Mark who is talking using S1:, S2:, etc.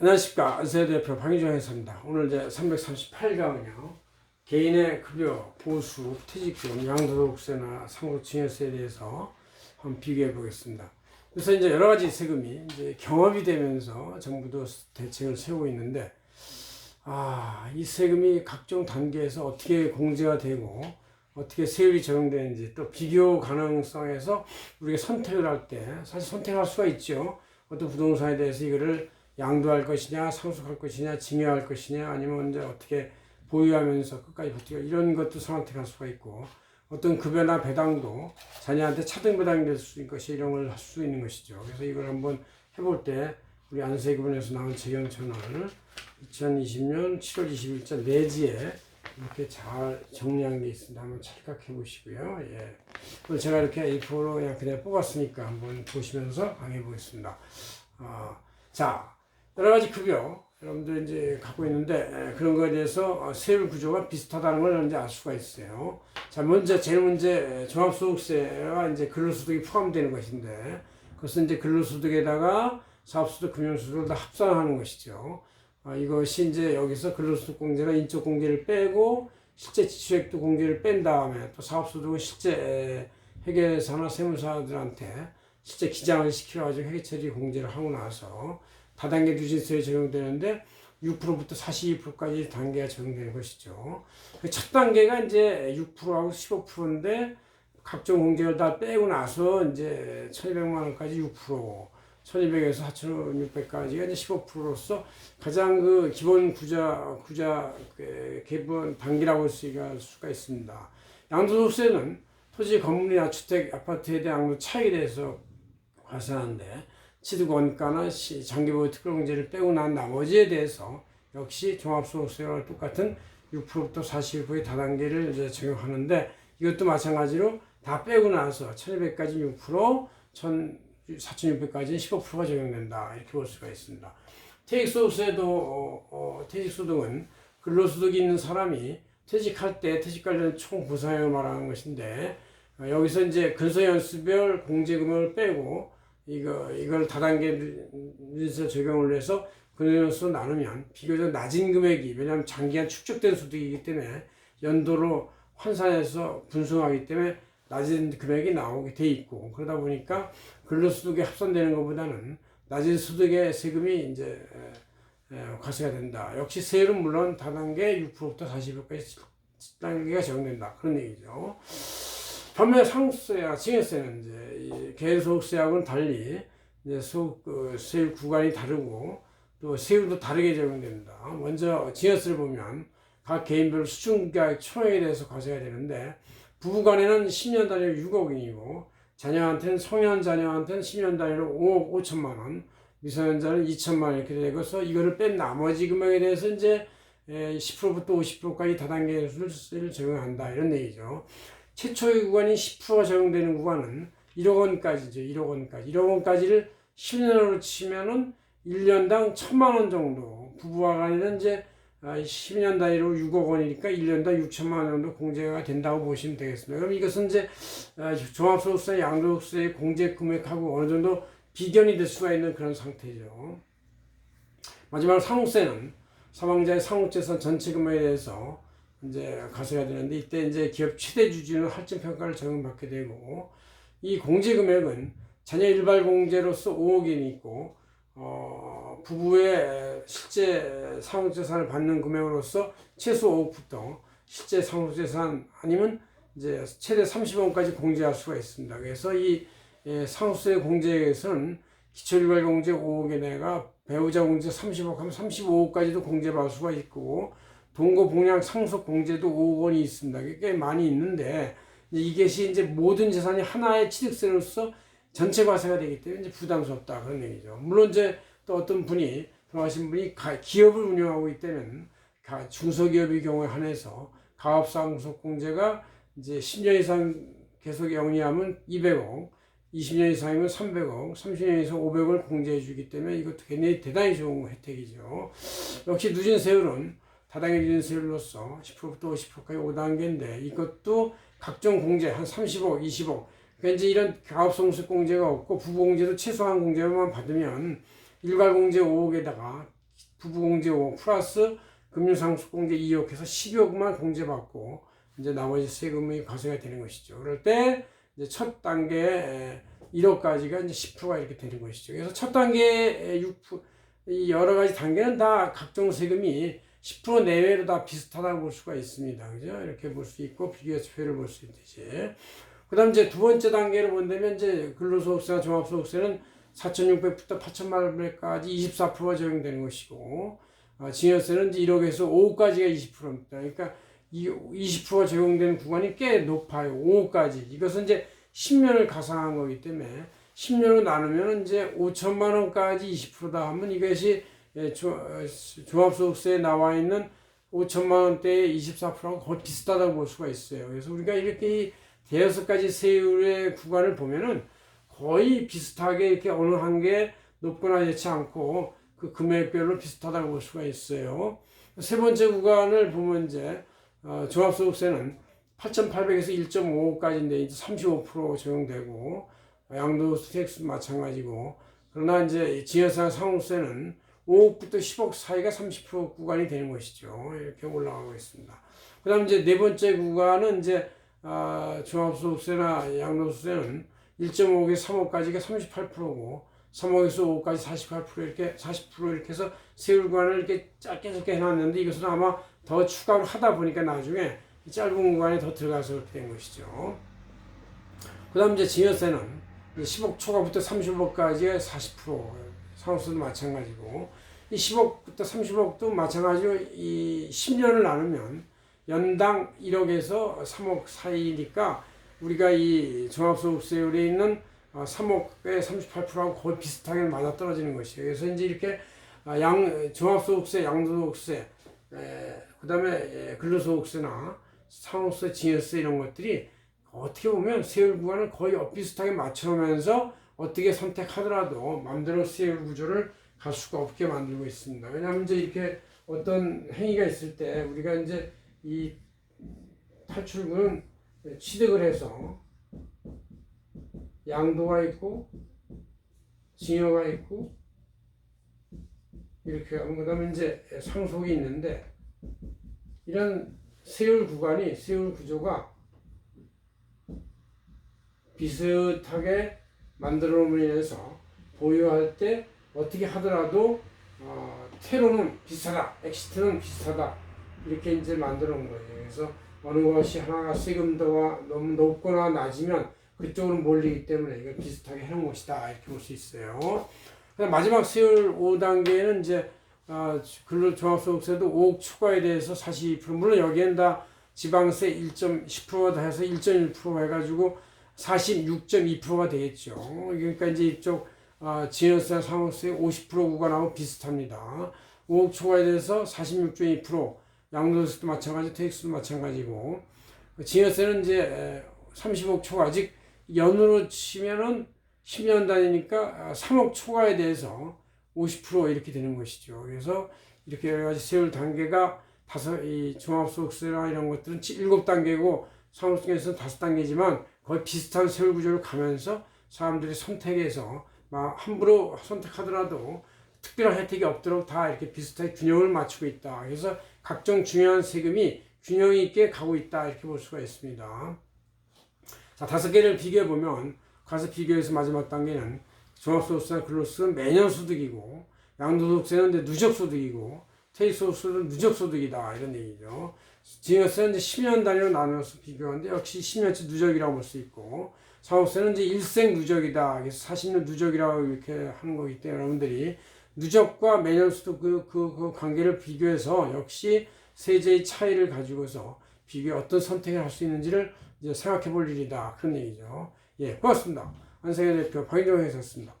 S1: 안녕하십니까. 안세대표 박유정 회사입니다. 오늘 이제 338강은요. 개인의 급여, 보수, 퇴직금, 양도소득세나 상속증여세에 대해서 한번 비교해 보겠습니다. 그래서 이제 여러 가지 세금이 이제 경합이 되면서 정부도 대책을 세우고 있는데, 이 세금이 각종 단계에서 어떻게 공제가 되고, 어떻게 세율이 적용되는지, 또 비교 가능성에서 우리가 선택을 할 때, 사실 선택할 수가 있죠. 어떤 부동산에 대해서 이거를 양도할 것이냐, 상속할 것이냐, 증여할 것이냐, 아니면 이제 어떻게 보유하면서 끝까지 버티고 이런 것도 선택할 수가 있고, 어떤 급여나 배당도 자녀한테 차등 배당이 될 수 있는 것이 이런 걸 할 수 있는 것이죠. 그래서 이걸 한번 해볼 때 우리 안세기본에서 나온 재경천을 2020년 7월 20일자 내지에 이렇게 잘 정리한 게 있습니다. 한번 찰칵해 보시고요. 예. 오늘 제가 이렇게 A4로 그냥 뽑았으니까 한번 보시면서 강의해 보겠습니다. 자, 여러 가지 급여 여러분들 이제 갖고 있는데 그런 거에 대해서 세율 구조가 비슷하다는 걸 이제 알 수가 있어요. 자, 제일 먼저 종합소득세가 이제 근로소득이 포함되는 것인데 그것은 이제 근로소득에다가 사업소득, 금융소득을 다 합산하는 것이죠. 이것이 이제 여기서 근로소득 공제가 인적 공제를 빼고 실제 지출액도 공제를 뺀 다음에 또 사업소득은 실제 회계사나 세무사들한테 실제 기장을 시켜가지고 회계처리 공제를 하고 나서 다단계 누진세에 적용되는데 6%부터 42%까지 단계가 적용되는 것이죠. 첫 단계가 이제 6%하고 15%인데 각종 공제를 다 빼고 나서 이제 1,200만 원까지 6%, 1,200에서 4,600까지가 이제 15%로서 가장 그 기본 구자 기본 단계라고 할 수가 있습니다. 양도소득세는 토지, 건물이나 주택, 아파트에 대한 양도 차익에 대해서 과세하는데 취득 원가나 장기보유 특별공제를 빼고 난 나머지에 대해서 역시 종합소득세와 똑같은 6%부터 41%의 다단계를 이제 적용하는데 이것도 마찬가지로 다 빼고 나서 1,200까지 6%, 4,600까지는 15%가 적용된다. 이렇게 볼 수가 있습니다. 퇴직소득세도 퇴직소득은 근로소득이 있는 사람이 퇴직할 때 퇴직 관련 총 보상액을 말하는 것인데 여기서 이제 근소연수별 공제금을 빼고 이걸 다단계 누진세 적용을 해서 근소연수로 나누면 비교적 낮은 금액이 왜냐하면 장기간 축적된 소득이기 때문에 연도로 환산해서 분송하기 때문에 낮은 금액이 나오게 돼 있고 그러다 보니까 근로소득에 합산되는 것보다는 낮은 소득의 세금이 이제 과세가 된다. 역시 세율은 물론 다단계 6%부터 40%까지 단계가 적용된다. 그런 얘기죠. 반면에 상속세와 증여세는 이제 개인소득세하고는 달리 이제 세율 구간이 다르고 또 세율도 다르게 적용됩니다. 먼저 증여세를 보면 각 개인별 수준가액 총액에 대해서 과세가 되는데 부부간에는 10년 단위로 6억 원이고 자녀한테는 성년 자녀한테는 10년 단위로 5억 5천만 원, 미성년자는 2천만 원 이렇게 되고서 이거를 뺀 나머지 금액에 대해서 이제 10%부터 50%까지 다단계를 적용한다 이런 얘기죠. 최초의 구간인 10%가 적용되는 구간은 1억 원까지죠. 1억 원까지. 1억 원까지를 10년으로 치면은 1년당 1,000만 원 정도. 부부와 간에는 이제 10년 단위로 6억 원이니까 1년당 6천만 원 정도 공제가 된다고 보시면 되겠습니다. 그럼 이것은 이제 종합소득세, 양도소득세 공제 금액하고 어느 정도 비견이 될 수가 있는 그런 상태죠. 마지막으로 상속세는 사망자의 상속재산 전체 금액에 대해서 이제 과세가 되는데 이때 이제 기업 최대 주주는 할증 평가를 적용받게 되고 이 공제 금액은 자녀 일괄 공제로서 5억 원이 있고 부부의 실제 상속재산을 받는 금액으로서 최소 5억부터 실제 상속재산 아니면 이제 최대 30억까지 공제할 수가 있습니다. 그래서 이 상속세 공제에서는 기초일괄 공제 5억에 내가 배우자 공제 30억 하면 35억까지도 공제받을 수가 있고 동거복량 상속 공제도 5억 원이 있습니다. 꽤 많이 있는데 이것이 이제 모든 재산이 하나의 취득세로서 전체 과세가 되기 때문에 이제 부담스럽다 그런 얘기죠. 물론 이제 또 어떤 분이 돌아가신 분이 기업을 운영하고 있다면 중소기업의 경우에 한해서 가업상속 공제가 이제 10년 이상 계속 영위하면 200억, 20년 이상이면 300억, 30년 이상 500을 공제해 주기 때문에 이것도 굉장히 대단히 좋은 혜택이죠. 역시 누진세율은 다단계 누진세율로서 10%부터 50%까지 5단계인데 이것도 각종 공제 한 30억, 20억 그러니까 이제 이런 가업상속 공제가 없고 부부 공제도 최소한 공제만 받으면 일괄 공제 5억에다가 부부공제 5억 플러스 금융상속공제 2억 해서 12억만 공제받고 이제 나머지 세금이 과세가 되는 것이죠. 그럴 때 이제 첫 단계 1억까지가 이제 10%가 이렇게 되는 것이죠. 그래서 첫 단계 6%, 이 여러 가지 단계는 다 각종 세금이 10% 내외로 다 비슷하다고 볼 수가 있습니다. 그죠? 이렇게 볼 수 있고 비교해서 표를 볼 수 있듯이. 그 다음 이제 두 번째 단계를 본다면 이제 근로소득세와 종합소득세는 4,600부터 8,800까지 24%가 적용되는 것이고, 증여세는 이제 1억에서 5억까지가 20%입니다. 그러니까 이 20%가 적용되는 구간이 꽤 높아요. 5억까지. 이것은 이제 10년을 가상한 거기 때문에 10년으로 나누면 이제 5천만 원까지 20%다 하면 이것이 종합소득세에 나와 있는 5천만 원대의 24%하고 거의 비슷하다고 볼 수가 있어요. 그래서 우리가 이렇게 대여섯 가지 세율의 구간을 보면은 거의 비슷하게 이렇게 어느 한 개 높거나 그렇지 않고 그 금액별로 비슷하다고 볼 수가 있어요. 세 번째 구간을 보면 이제 종합소득세는 8,800에서 1.5까지인데 이제 35% 적용되고 양도소득 텍스도 마찬가지고, 그러나 이제 증여세와 상호세는 5억부터 10억 사이가 30% 구간이 되는 것이죠. 이렇게 올라가고 있습니다. 그 다음 이제 네 번째 구간은 이제 종합소득세나 양도소득세는 1.5억에서 3억까지가 38%고 3억에서 5억까지 48% 이렇게 40% 이렇게 해서 세율 구간을 이렇게 짧게 해놨는데 이것은 아마 더 추가로 하다 보니까 나중에 짧은 구간에 더 들어가서 그렇게 된 것이죠. 그 다음 이제 증여세는 10억 초과부터 30억까지의 40%, 상호세도 마찬가지고, 이 10억부터 30억도 마찬가지로 이 10년을 나누면 연당 1억에서 3억 사이니까 우리가 이 종합소득세율에 있는 3억의 38%하고 거의 비슷하게 맞아떨어지는 것이에요. 그래서 이제 이렇게 종합소득세, 양도소득세, 그 다음에 근로소득세나 상호세, 증여세 이런 것들이 어떻게 보면 세율 구간을 거의 비슷하게 맞춰오면서 어떻게 선택하더라도 마음대로 세율 구조를 갈 수가 없게 만들고 있습니다. 왜냐하면 이제 이렇게 어떤 행위가 있을 때 우리가 이제 이 탈출구는 취득을 해서 양도가 있고 증여가 있고 이렇게 하면 그 다음에 이제 상속이 있는데, 이런 세율 구간이, 세율 구조가 비슷하게 만들어 놓음으로 인해서 보유할 때 어떻게 하더라도 퇴로는 비슷하다, 엑시트는 비슷하다, 이렇게 이제 만들어 놓은 거예요. 그래서 어느 것이 하나가 세금도가 너무 높거나 낮으면 그쪽으로 몰리기 때문에 이걸 비슷하게 해놓은 것이다, 이렇게 볼 수 있어요. 마지막 세율 5단계는 이제 근로종합소득세도 5억 초과에 대해서 42%, 물론 여기엔 다 지방세 10%가 다 해서 1.1% 해가지고 46.2%가 되겠죠. 그러니까 이제 이쪽 증여세, 상호세 50% 구간하고 비슷합니다. 5억 초과에 대해서 46.2%, 양도세도 마찬가지, 퇴직세도 마찬가지고, 증여세는 이제 30억 초과, 즉 연으로 치면은 10년 단위니까 3억 초과에 대해서 50% 이렇게 되는 것이죠. 그래서 이렇게 여러 가지 세율 단계가 이 종합소득세나 이런 것들은 7단계고 상호세에서는 5단계지만 거의 비슷한 세율 구조를 가면서 사람들이 선택해서 함부로 선택하더라도 특별한 혜택이 없도록 다 이렇게 비슷하게 균형을 맞추고 있다. 그래서 각종 중요한 세금이 균형 있게 가고 있다, 이렇게 볼 수가 있습니다. 자, 5개를 비교해 보면, 가서 비교해서 마지막 단계는 종합소득세나 근로소득세는 매년 소득이고, 양도소득세는 누적소득이고, 퇴직소득세는 누적소득이다, 이런 얘기죠. 증여세는 이제 10년 단위로 나누어서 비교하는데 역시 10년치 누적이라고 볼 수 있고, 상호세는 이제 일생 누적이다, 그래서 40년 누적이라고 이렇게 하는 거기 때문에 여러분들이 누적과 매년 소득 그 관계를 비교해서 역시 세제의 차이를 가지고서 어떤 선택을 할 수 있는지를 이제 생각해 볼 일이다, 그런 얘기죠. 예, 고맙습니다. 안성현 대표 박인정 회사였습니다.